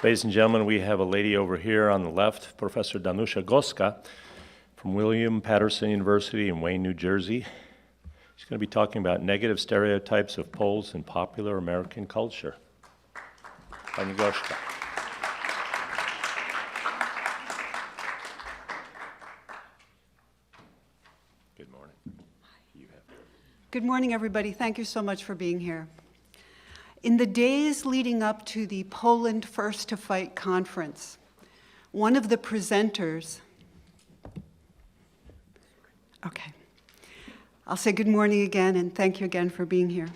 Ladies and gentlemen, we have a lady over here on the left, Professor Danusha Goska from William Paterson University in Wayne, New Jersey. She's going to be talking about negative stereotypes of Poles in popular American culture. Pani Goska. Good morning. Good morning, everybody. Thank you so much for being here. In the days leading up to the Poland First to Fight conference, one of the presenters, I'll say good morning again and thank you again for being here.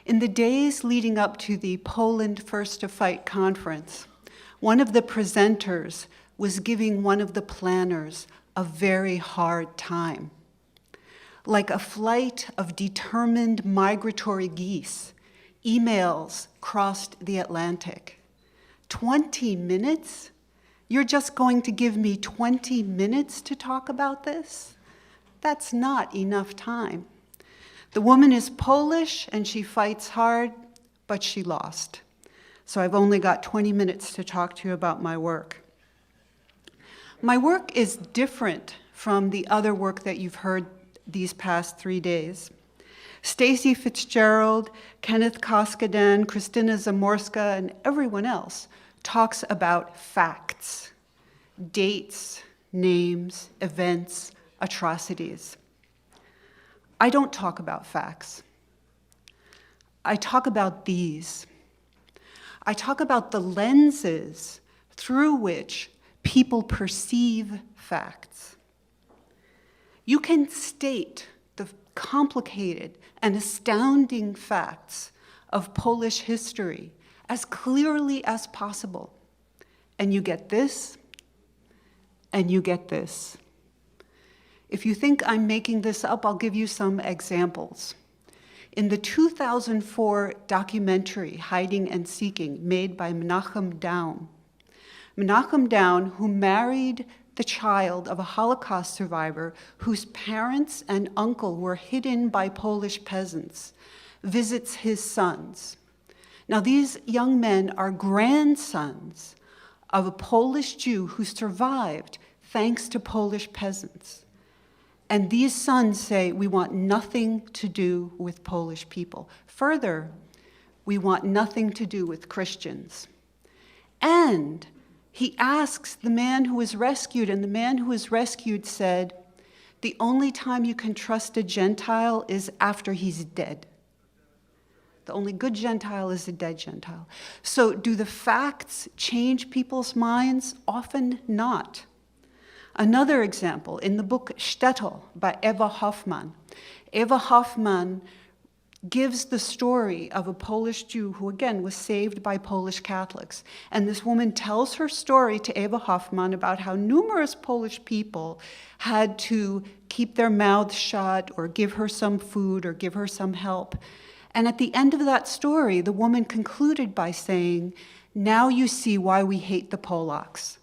In the days leading up to the Poland First to Fight conference, one of the presenters was giving one of the planners a very hard time. Like a flight of determined migratory geese, emails crossed the Atlantic. 20 minutes? You're just going to give me 20 minutes to talk about this? That's not enough time. The woman is Polish and she fights hard, but she lost. So I've only got 20 minutes to talk to you about my work. My work is different from the other work that you've heard these past 3 days. Stacy Fitzgerald, Kenneth Koskaden, Krystyna Zamorska, and everyone else talks about facts, dates, names, events, atrocities. I don't talk about facts. I talk about these. I talk about the lenses through which people perceive facts. You can state the complicated and astounding facts of Polish history as clearly as possible. And you get this, and you get this. If you think I'm making this up, I'll give you some examples. In the 2004 documentary, Hiding and Seeking, made by Menachem Daum, who married the child of a Holocaust survivor whose parents and uncle were hidden by Polish peasants, visits his sons. Now, these young men are grandsons of a Polish Jew who survived thanks to Polish peasants. And these sons say, we want nothing to do with Polish people. Further, we want nothing to do with Christians. And he asks the man who was rescued, and the man who was rescued said, the only time you can trust a Gentile is after he's dead. The only good Gentile is a dead Gentile. So do the facts change people's minds? Often not. Another example, in the book Shtetl by Eva Hoffman. Eva Hoffman gives the story of a Polish Jew who, again, was saved by Polish Catholics. And this woman tells her story to Eva Hoffman about how numerous Polish people had to keep their mouths shut or give her some food or give her some help. And at the end of that story, the woman concluded by saying, now you see why we hate the Polacks.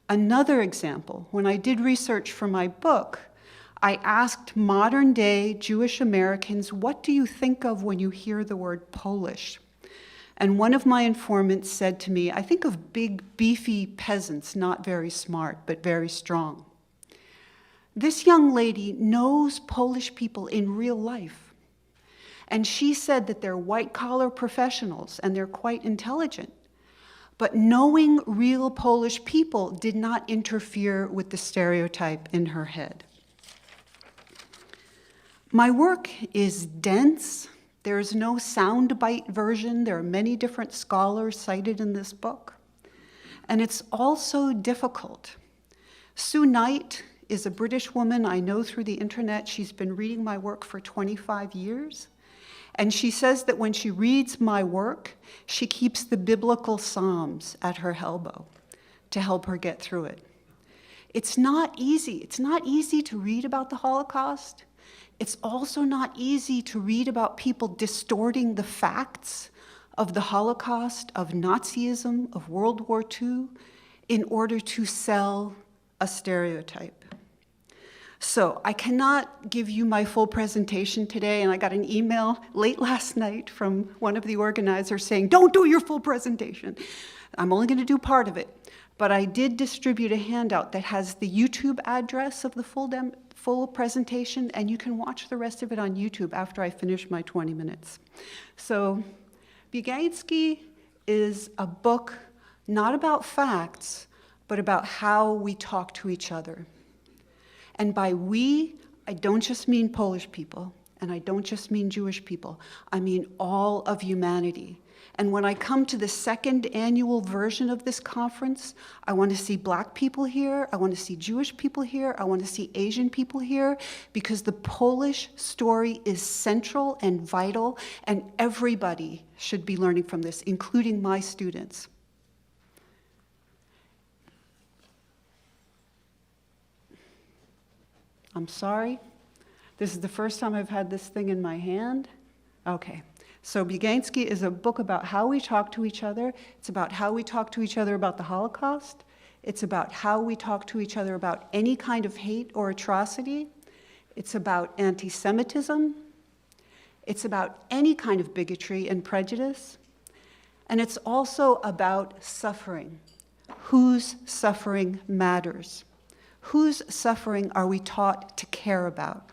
Another example, when I did research for my book, I asked modern-day Jewish Americans, what do you think of when you hear the word Polish? And one of my informants said to me, I think of big, beefy peasants, not very smart, but very strong. This young lady knows Polish people in real life. And she said that they're white-collar professionals and they're quite intelligent. But knowing real Polish people did not interfere with the stereotype in her head. My work is dense. There is no soundbite version. There are many different scholars cited in this book. And it's also difficult. Sue Knight is a British woman I know through the internet. She's been reading my work for 25 years. And she says that when she reads my work, she keeps the biblical Psalms at her elbow to help her get through it. It's not easy. It's not easy to read about the Holocaust. It's also not easy to read about people distorting the facts of the Holocaust, of Nazism, of World War II, in order to sell a stereotype. So I cannot give you my full presentation today, and I got an email late last night from one of the organizers saying, don't do your full presentation. I'm only going to do part of it. But I did distribute a handout that has the YouTube address of the full presentation, and you can watch the rest of it on YouTube after I finish my 20 minutes. So Biegański is a book not about facts, but about how we talk to each other. And by we, I don't just mean Polish people, and I don't just mean Jewish people. I mean all of humanity. And when I come to the second annual version of this conference, I want to see Black people here, I want to see Jewish people here, I want to see Asian people here, because the Polish story is central and vital, and everybody should be learning from this, including my students. I'm sorry. This is the first time I've had this thing in my hand. Okay. So Biegański is a book about how we talk to each other. It's about how we talk to each other about the Holocaust. It's about how we talk to each other about any kind of hate or atrocity. It's about anti-Semitism. It's about any kind of bigotry and prejudice. And it's also about suffering. Whose suffering matters? Whose suffering are we taught to care about?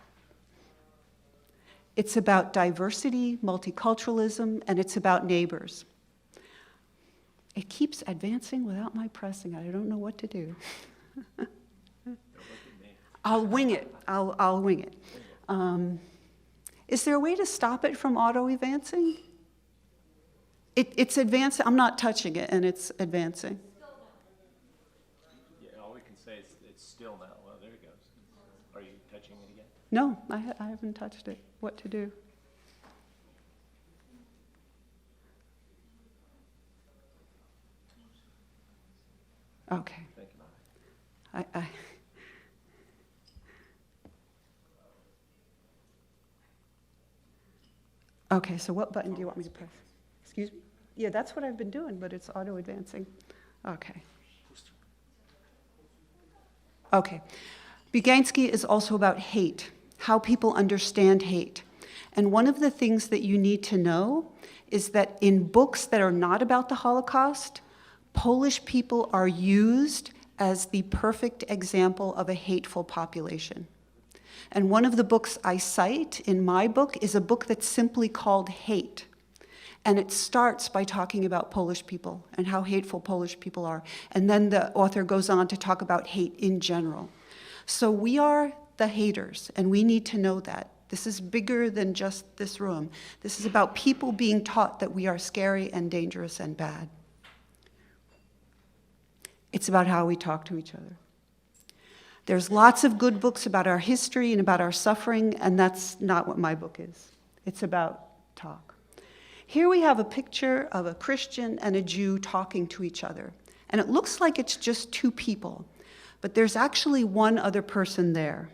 It's about diversity, multiculturalism, and it's about neighbors. It keeps advancing without my pressing it. I don't know what to do. I'll wing it. I'll wing it. Is there a way to stop it from auto-advancing? It's advancing. I'm not touching it, and it's advancing. Still now. Well, there it goes. Are you touching it again? No, I haven't touched it. What to do? Okay. Thank you. Okay, so what button do you want me to press? Excuse me? Yeah, that's what I've been doing, but it's auto-advancing. Okay. Okay. Biegański is also about hate, how people understand hate. And one of the things that you need to know is that in books that are not about the Holocaust, Polish people are used as the perfect example of a hateful population. And one of the books I cite in my book is a book that's simply called Hate. And it starts by talking about Polish people and how hateful Polish people are. And then the author goes on to talk about hate in general. So we are the haters, and we need to know that. This is bigger than just this room. This is about people being taught that we are scary and dangerous and bad. It's about how we talk to each other. There's lots of good books about our history and about our suffering, and that's not what my book is. It's about talk. Here we have a picture of a Christian and a Jew talking to each other. And it looks like it's just two people, but there's actually one other person there.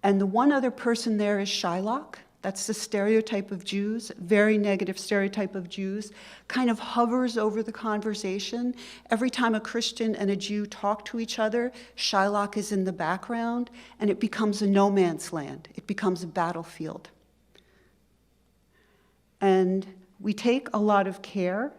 And the one other person there is Shylock. That's the stereotype of Jews, very negative stereotype of Jews, kind of hovers over the conversation. Every time a Christian and a Jew talk to each other, Shylock is in the background, and it becomes a no man's land. It becomes a battlefield. And we take a lot of care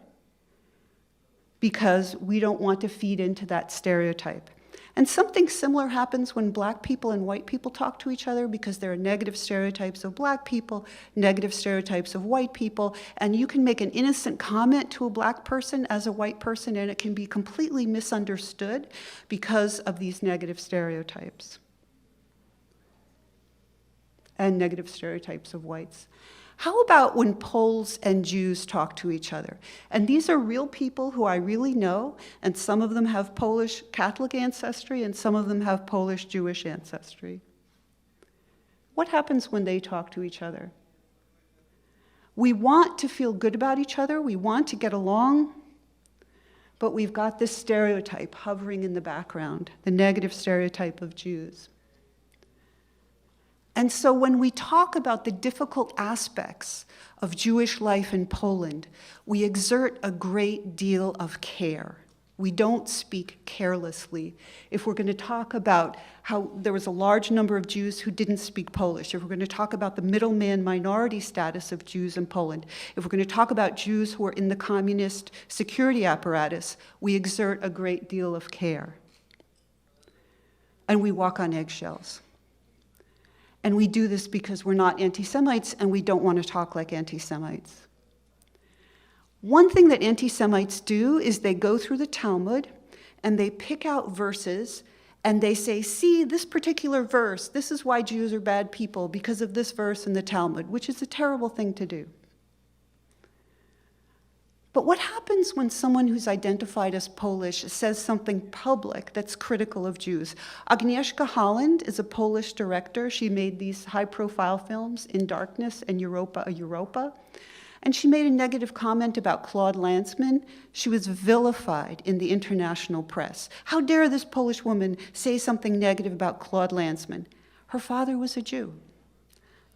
because we don't want to feed into that stereotype. And something similar happens when Black people and white people talk to each other, because there are negative stereotypes of Black people, negative stereotypes of white people, and you can make an innocent comment to a Black person as a white person, and it can be completely misunderstood because of these negative stereotypes and negative stereotypes of whites. How about when Poles and Jews talk to each other? And these are real people who I really know, and some of them have Polish Catholic ancestry, and some of them have Polish Jewish ancestry. What happens when they talk to each other? We want to feel good about each other, we want to get along, but we've got this stereotype hovering in the background, the negative stereotype of Jews. And so when we talk about the difficult aspects of Jewish life in Poland, we exert a great deal of care. We don't speak carelessly. If we're going to talk about how there was a large number of Jews who didn't speak Polish, if we're going to talk about the middleman minority status of Jews in Poland, if we're going to talk about Jews who are in the communist security apparatus, we exert a great deal of care. And we walk on eggshells. And we do this because we're not anti-Semites and we don't want to talk like anti-Semites. One thing that anti-Semites do is they go through the Talmud and they pick out verses and they say, see, this particular verse, this is why Jews are bad people because of this verse in the Talmud, which is a terrible thing to do. But what happens when someone who's identified as Polish says something public that's critical of Jews? Agnieszka Holland is a Polish director. She made these high-profile films, In Darkness and Europa, a Europa. And she made a negative comment about Claude Lanzmann. She was vilified in the international press. How dare this Polish woman say something negative about Claude Lanzmann? Her father was a Jew.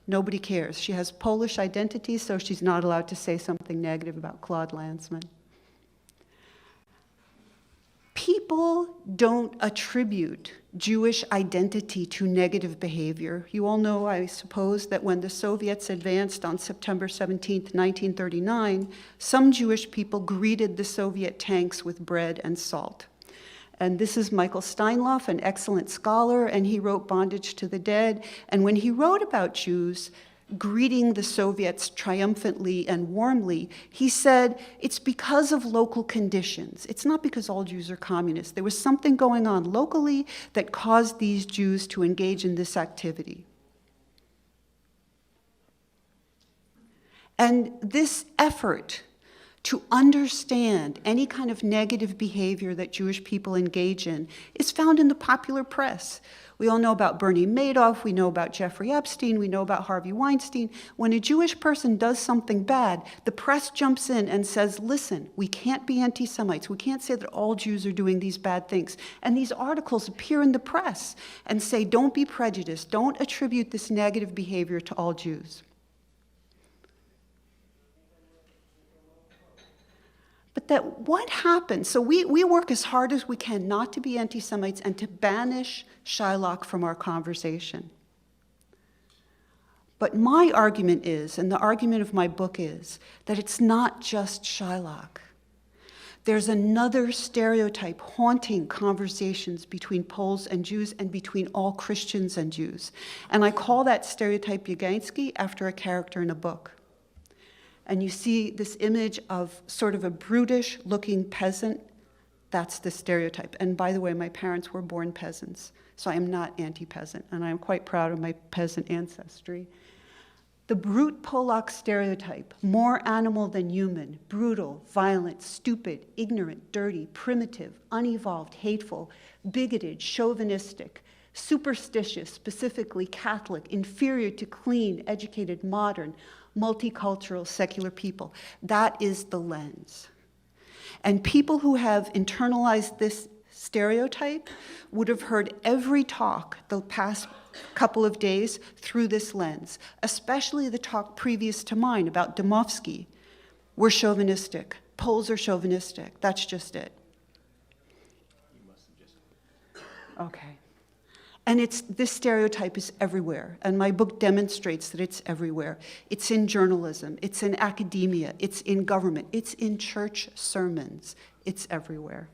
Nobody cares. She has Polish identity, so she's not allowed to say something negative about Claude Lanzmann. People don't attribute Jewish identity to negative behavior. You all know, I suppose, that when the Soviets advanced on September 17th, 1939, some Jewish people greeted the Soviet tanks with bread and salt. And this is Michael Steinloff, an excellent scholar, and he wrote Bondage to the Dead. And when he wrote about Jews greeting the Soviets triumphantly and warmly, he said, it's because of local conditions. It's not because all Jews are communists. There was something going on locally that caused these Jews to engage in this activity. And this effort to understand any kind of negative behavior that Jewish people engage in is found in the popular press. We all know about Bernie Madoff, we know about Jeffrey Epstein, we know about Harvey Weinstein. When a Jewish person does something bad, the press jumps in and says, listen, we can't be anti-Semites. We can't say that all Jews are doing these bad things. And these articles appear in the press and say, don't be prejudiced, don't attribute this negative behavior to all Jews. But that what happens, so we work as hard as we can not to be anti-Semites and to banish Shylock from our conversation. But my argument is, and the argument of my book is, that it's not just Shylock. There's another stereotype haunting conversations between Poles and Jews and between all Christians and Jews. And I call that stereotype Yugansky after a character in a book. And you see this image of sort of a brutish-looking peasant. That's the stereotype. And by the way, my parents were born peasants, so I am not anti-peasant, and I am quite proud of my peasant ancestry. The brute Polak stereotype, more animal than human, brutal, violent, stupid, ignorant, dirty, primitive, unevolved, hateful, bigoted, chauvinistic, superstitious, specifically Catholic, inferior to clean, educated, modern, multicultural, secular people. That is the lens. And people who have internalized this stereotype would have heard every talk the past couple of days through this lens, especially the talk previous to mine about Dmowski. We're chauvinistic. Poles are chauvinistic. That's just it. Okay. And this stereotype is everywhere, and my book demonstrates that it's everywhere. It's in journalism, it's in academia, it's in government, it's in church sermons, it's everywhere.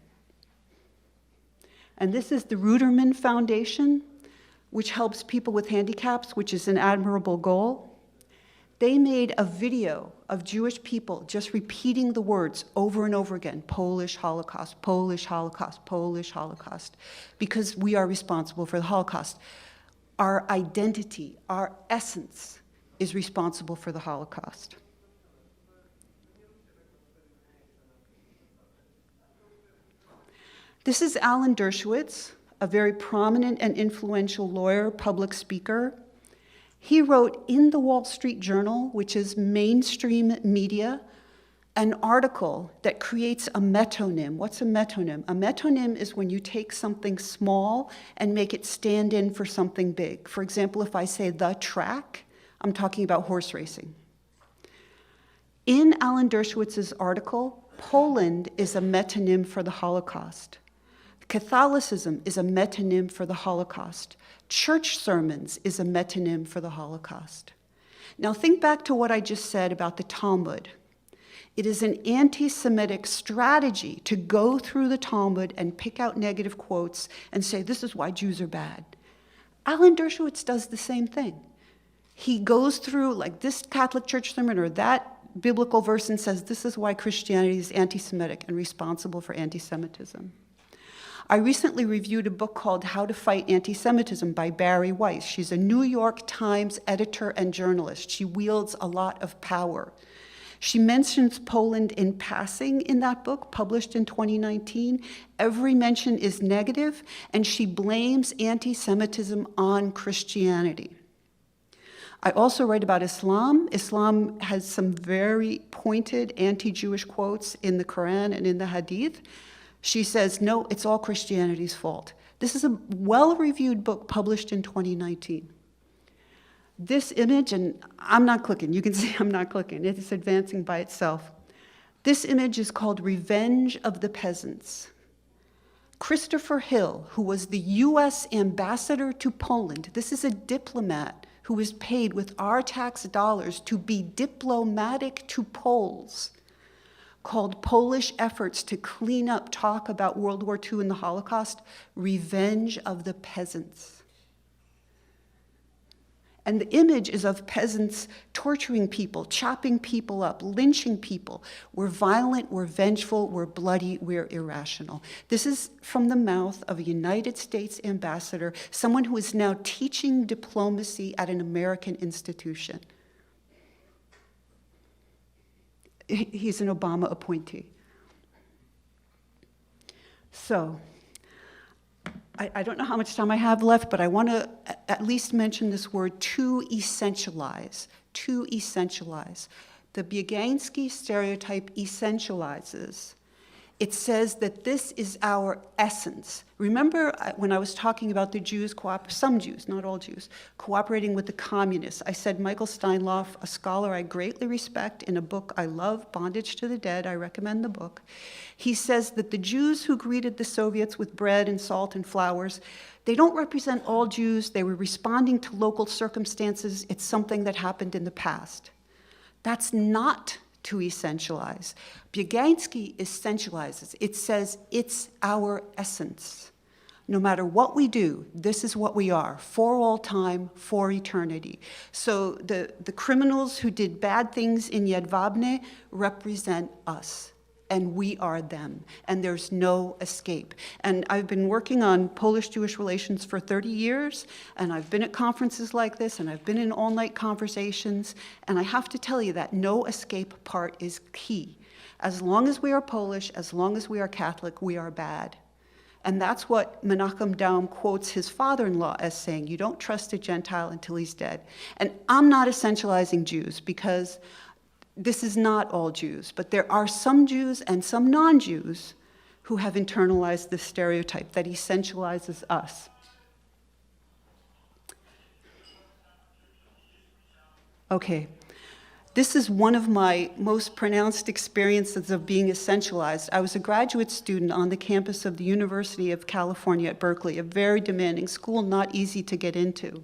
And this is the Ruderman Foundation, which helps people with handicaps, which is an admirable goal. They made a video of Jewish people just repeating the words over and over again, Polish Holocaust, Polish Holocaust, Polish Holocaust, because we are responsible for the Holocaust. Our identity, our essence is responsible for the Holocaust. This is Alan Dershowitz, a very prominent and influential lawyer, public speaker. He wrote in the Wall Street Journal, which is mainstream media, an article that creates a metonym. What's a metonym? A metonym is when you take something small and make it stand in for something big. For example, if I say the track, I'm talking about horse racing. In Alan Dershowitz's article, Poland is a metonym for the Holocaust. Catholicism is a metonym for the Holocaust. Church sermons is a metonym for the Holocaust. Now think back to what I just said about the Talmud. It is an anti-Semitic strategy to go through the Talmud and pick out negative quotes and say, this is why Jews are bad. Alan Dershowitz does the same thing. He goes through like this Catholic church sermon or that biblical verse and says, this is why Christianity is anti-Semitic and responsible for anti-Semitism. I recently reviewed a book called How to Fight Anti-Semitism by Barry Weiss. She's a New York Times editor and journalist. She wields a lot of power. She mentions Poland in passing in that book, published in 2019. Every mention is negative, and she blames anti-Semitism on Christianity. I also write about Islam. Islam has some very pointed anti-Jewish quotes in the Quran and in the Hadith. She says, no, it's all Christianity's fault. This is a well-reviewed book published in 2019. This image, and I'm not clicking. You can see I'm not clicking. It's advancing by itself. This image is called Revenge of the Peasants. Christopher Hill, who was the US ambassador to Poland, this is a diplomat who was paid with our tax dollars to be diplomatic to Poles, called Polish efforts to clean up talk about World War II and the Holocaust, Revenge of the Peasants. And the image is of peasants torturing people, chopping people up, lynching people. We're violent, we're vengeful, we're bloody, we're irrational. This is from the mouth of a United States ambassador, someone who is now teaching diplomacy at an American institution. He's an Obama appointee. So, I don't know how much time I have left, but I want to at least mention this word, to essentialize, to essentialize. The Biegański stereotype essentializes. It says that this is our essence. Remember when I was talking about the Jews, some Jews, not all Jews, cooperating with the communists, I said Michael Steinloff, a scholar I greatly respect, in a book I love, Bondage to the Dead, I recommend the book. He says that the Jews who greeted the Soviets with bread and salt and flowers, they don't represent all Jews. They were responding to local circumstances. It's something that happened in the past. That's not to essentialize. Biegański essentializes. It says it's our essence. No matter what we do, this is what we are, for all time, for eternity. So the criminals who did bad things in Jedwabne represent us, and we are them, and there's no escape. And I've been working on Polish-Jewish relations for 30 years, and I've been at conferences like this, and I've been in all-night conversations, and I have to tell you that no escape part is key. As long as we are Polish, as long as we are Catholic, we are bad. And that's what Menachem Daum quotes his father-in-law as saying, you don't trust a Gentile until he's dead. And I'm not essentializing Jews, because this is not all Jews, but there are some Jews and some non-Jews who have internalized this stereotype that essentializes us. Okay, this is one of my most pronounced experiences of being essentialized. I was a graduate student on the campus of the University of California at Berkeley, a very demanding school, not easy to get into.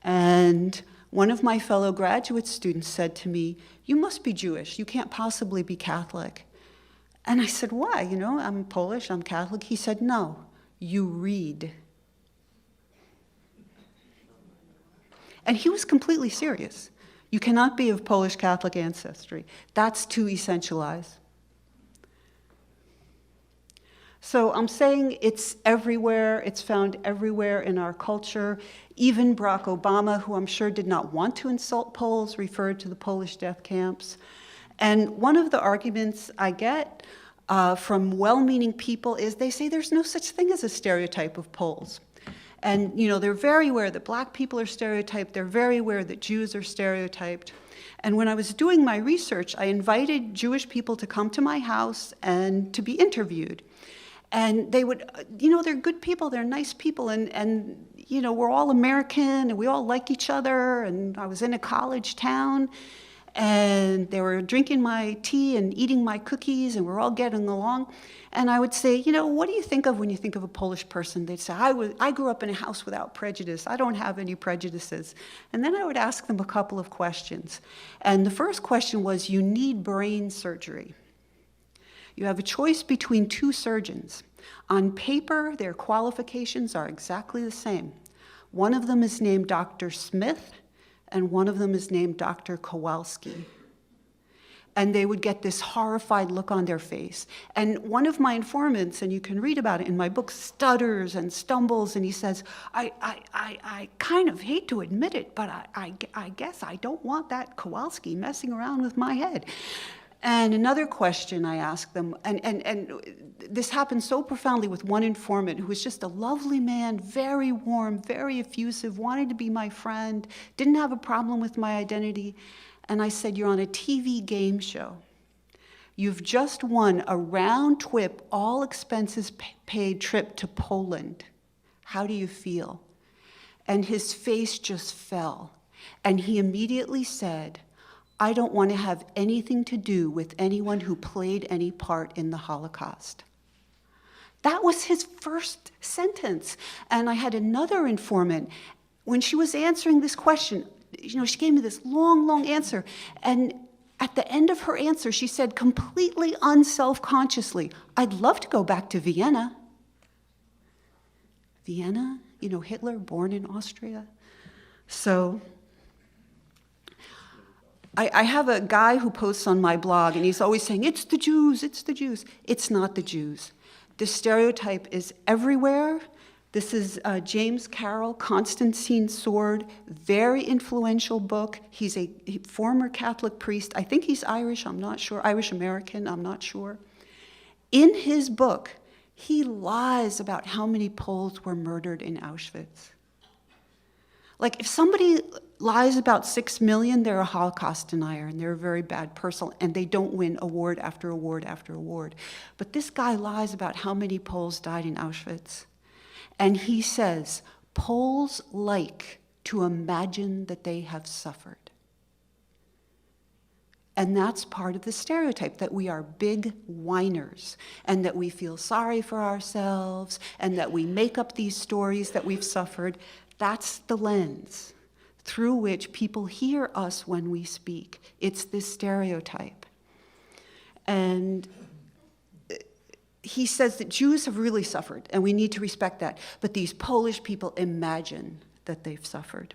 And one of my fellow graduate students said to me, you must be Jewish, you can't possibly be Catholic. And I said, why? You know, I'm Polish, I'm Catholic. He said, no, you read. And he was completely serious. You cannot be of Polish Catholic ancestry. That's to essentialize. So I'm saying it's everywhere, it's found everywhere in our culture. Even Barack Obama, who I'm sure did not want to insult Poles, referred to the Polish death camps. And one of the arguments I get from well-meaning people is they say there's no such thing as a stereotype of Poles. And you know, they're very aware that black people are stereotyped, they're very aware that Jews are stereotyped. And when I was doing my research, I invited Jewish people to come to my house and to be interviewed. And they would, you know, they're good people, they're nice people, and you know, we're all American, and we all like each other, and I was in a college town. and they were drinking my tea and eating my cookies, and we're all getting along. And I would say, what do you think of when you think of a Polish person? They'd say, I grew up in a house without prejudice. I don't have any prejudices. And then I would ask them a couple of questions. And the first question was, you need brain surgery. You have a choice between two surgeons. On paper, their qualifications are exactly the same. One of them is named Dr. Smith, and one of them is named Dr. Kowalski. And they would get this horrified look on their face. And one of my informants, and you can read about it in my book, stutters and stumbles, and he says, I kind of hate to admit it, but I guess I don't want that Kowalski messing around with my head. And another question I asked them, and this happened so profoundly with one informant who was just a lovely man, very warm, very effusive, wanted to be my friend, didn't have a problem with my identity. And I said, you're on a TV game show. You've just won a round-trip, all expenses paid trip to Poland. How do you feel? And his face just fell. And he immediately said, I don't want to have anything to do with anyone who played any part in the Holocaust. That was his first sentence. And I had another informant, when she was answering this question, she gave me this long, long answer. And at the end of her answer, she said completely unself-consciously, I'd love to go back to Vienna. Vienna? Hitler, born in Austria. So I have a guy who posts on my blog, and he's always saying, it's the Jews, it's the Jews. It's not the Jews. The stereotype is everywhere. This is James Carroll, Constantine's Sword, very influential book. He's a former Catholic priest. I think he's Irish, I'm not sure. Irish-American, I'm not sure. In his book, he lies about how many Poles were murdered in Auschwitz. Like, if somebody lies about 6 million, they're a Holocaust denier, and they're a very bad person, and they don't win award after award after award. But this guy lies about how many Poles died in Auschwitz. And he says, Poles like to imagine that they have suffered. And that's part of the stereotype, that we are big whiners, and that we feel sorry for ourselves, and that we make up these stories that we've suffered. That's the lens through which people hear us when we speak. It's this stereotype. And he says that Jews have really suffered, and we need to respect that. But these Polish people imagine that they've suffered.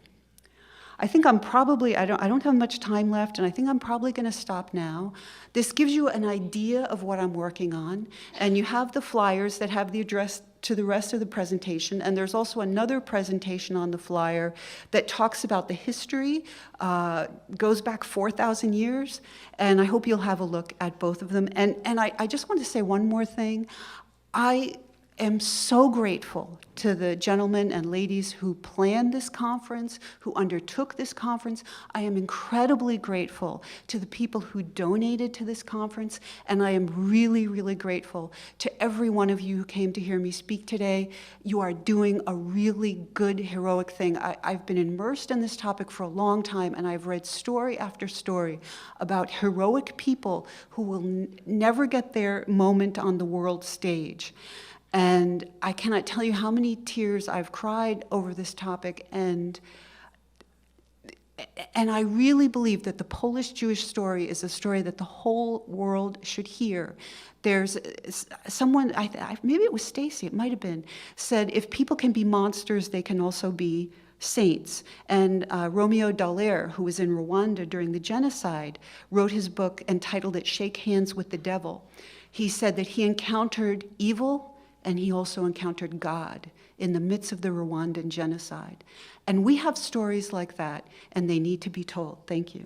I think I don't have much time left, and I think I'm probably going to stop now. This gives you an idea of what I'm working on, and you have the flyers that have the address to the rest of the presentation, and there's also another presentation on the flyer that talks about the history, goes back 4,000 years, and I hope you'll have a look at both of them. And I just want to say one more thing. I am so grateful to the gentlemen and ladies who planned this conference, who undertook this conference. I am incredibly grateful to the people who donated to this conference, and I am really, really grateful to every one of you who came to hear me speak today. You are doing a really good, heroic thing. I've been immersed in this topic for a long time, and I've read story after story about heroic people who will never get their moment on the world stage. And I cannot tell you how many tears I've cried over this topic, and I really believe that the Polish Jewish story is a story that the whole world should hear. There's someone, maybe it was Stacy, it might have been, said if people can be monsters, they can also be saints. And Romeo Dallaire, who was in Rwanda during the genocide, wrote his book entitled it Shake Hands with the Devil. He said that he encountered evil, and he also encountered God in the midst of the Rwandan genocide. And we have stories like that, and they need to be told. Thank you.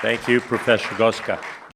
Thank you, Professor Goska.